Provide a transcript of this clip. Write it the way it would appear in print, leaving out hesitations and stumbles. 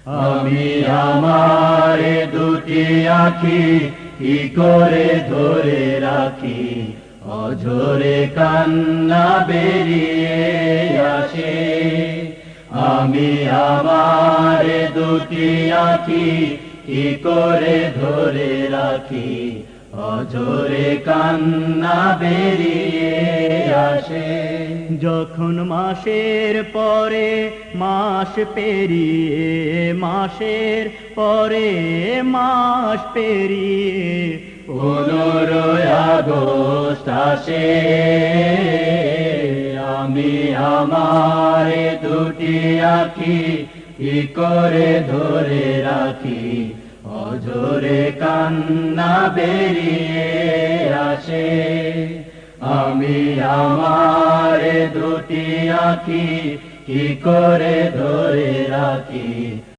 আমি আমার দুটি আঁখি কি করে ধরে রাখি, অঝরে কান্না বেরিয়ে আসে। আমি আমার দুটি আঁখি কি করে ধরে রাখি, অঝরে কান্না বেরিয়ে আসে। যখন মাসের পরে মাস পেরিয়ে, মাসের পরে মাস পেরিয়ে 15 আগস্ট আসে, আমি আমার দুটি আঁখি কি করে ধরে রাখি, অঝরে কান্না বেরিয়ে আসে। আমি আমার দুটি আঁখি কি করে ধরে রাখি,